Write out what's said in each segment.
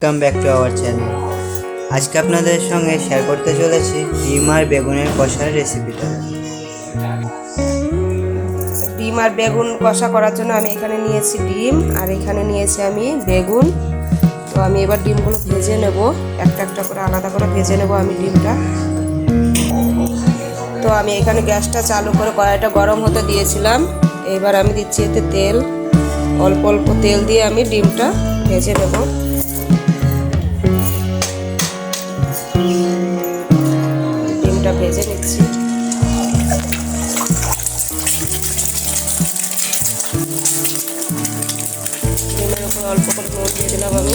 Welcome back to our channel. আজকে আপনাদের সঙ্গে শেয়ার করতে চলেছি ডিম আর বেগুনের কষার রেসিপিটা। ডিম আর বেগুন কষা করার জন্য আমি এখানে নিয়েছি ডিম আর এখানে নিয়েছি আমি বেগুন। তো আমি এবার ডিমগুলো ভেজে নেব, একটা একটা করে আলাদা করে ভেজে নেব আমি ডিমটা। তো আমি এখানে গ্যাসটা চালু করে কড়াইটা গরম হতে দিয়েছিলাম। এবার আমি দিচ্ছি এতে তেল, অল্প অল্প তেল দিয়ে আমি ডিমটা ভেজে নেব। ডিমটা ভেজে নিচ্ছি। ডিমের উপর অল্প করে নুন দিয়ে দিলাম আমি।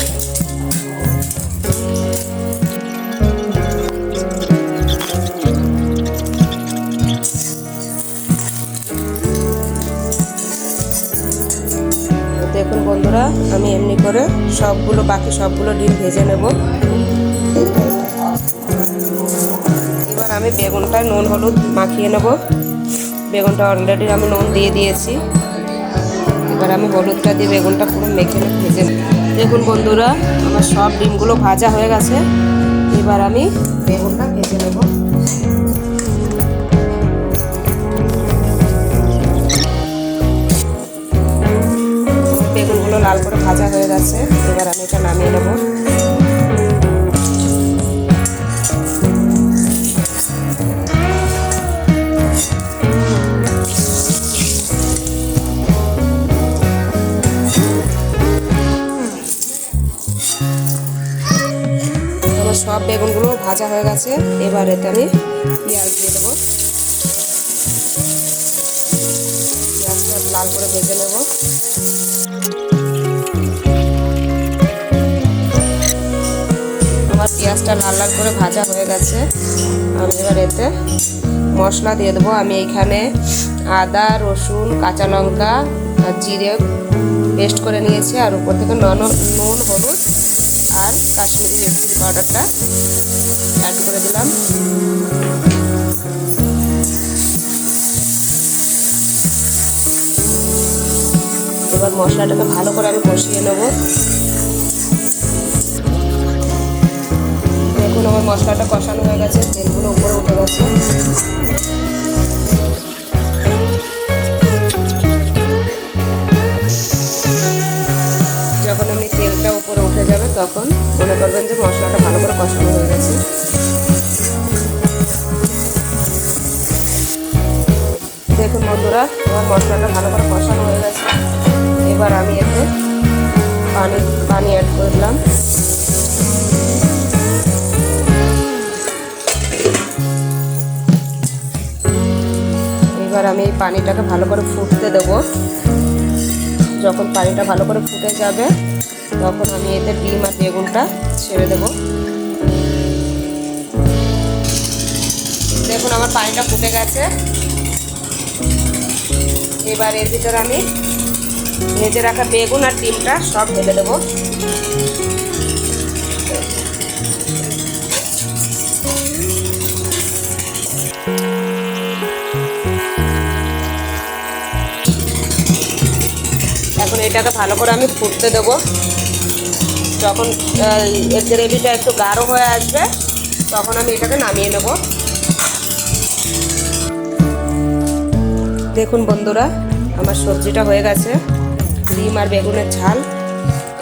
দেখুন বন্ধুরা, আমি এমনি করে বাকি সবগুলো ডিম ভেজে নেব। এবার আমি বেগুনটায় নুন হলুদ মাখিয়ে নেব। বেগুনটা অলরেডি আমি নুন দিয়ে দিয়েছি। এবার আমি হলুদটা দিয়ে বেগুনটা পুরো মেখে ভেজে নেব। দেখুন বন্ধুরা, আমার সব ডিমগুলো ভাজা হয়ে গেছে। এবার আমি বেগুনটা ভেজে নেব। বেগুনগুলো লাল করে ভাজা হয়ে গেছে। এবার আমি এটা নামিয়ে নেব। আমার সব বেগুনগুলো ভাজা হয়ে গেছে। এবার এতে আমি পেঁয়াজ দিয়ে দেবো। পেঁয়াজটা লাল করে ভেজে নেব। আমার পেঁয়াজটা লাল লাল করে ভাজা হয়ে গেছে। আমি এবার এতে মশলা দিয়ে দেবো। আমি এইখানে আদা, রসুন, কাঁচা লঙ্কা আর জিরে পেস্ট করে নিয়েছি, আর উপর থেকে নুন, হলুদ আর কাশ্মীরি রেড চিলি পাউডারটা অ্যাড করে দিলাম। এবার মশলাটাকে ভালো করে আমি কষিয়ে নেব। দেখুন আমার মশলাটা কষানো হয়ে গেছে, তেলগুলো উপরে উঠে গেছে। যখন আমি তেলটা উপরে উঠে যাবে তখন মনে করবেন যে মশলাটা ভালো করে কষানো হয়ে গেছে। দেখুন বন্ধুরা, আমার মশলাটা ভালো করে কষানো হয়ে গেছে। এবার আমি এতে পানি অ্যাড করলাম। এবার আমি এই পানিটাকে ভালো করে ফুটতে দেব। যখন পানিটা ভালো করে ফুটে যাবে তখন আমি এতে ডিম আর বেগুনটা ছেড়ে দেব। দেখুন আমার পানিটা ফুটে গেছে। এবার এর ভিতরে আমি ভেজে রাখা বেগুন আর ডিমটা সব ঢেলে দেবো। এখন এটাকে ভালো করে আমি ফুটতে দেবো। যখন এর গ্রেভিটা একটু গাঢ় হয়ে আসবে তখন আমি এটাকে নামিয়ে নেব। দেখুন বন্ধুরা, আমার সবজিটা হয়ে গেছে, ডিম আর বেগুনের ঝাল।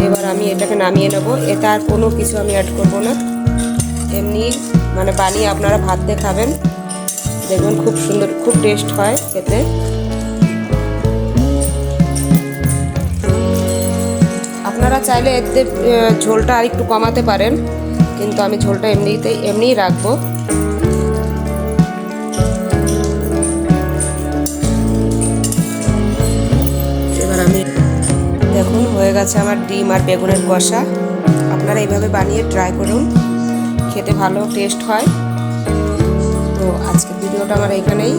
এবার আমি এটাকে নামিয়ে নেব। এটা আর কোনো কিছু আমি অ্যাড করব না, এমনি বানিয়ে আপনারা ভাত দিয়ে খাবেন, দেখবেন খুব সুন্দর, খুব টেস্ট হয় খেতে। আপনারা চাইলে এতে ঝোলটা আর একটু কমাতে পারেন, কিন্তু আমি ঝোলটা এমনিই রাখবো। এবার আমি দেখুন হয়ে গেছে আমার ডিম আর বেগুনের কষা। আপনারা এইভাবে বানিয়ে ট্রাই করুন, খেতে ভালো টেস্ট হয়। তো আজকের ভিডিওটা আমার এখানেই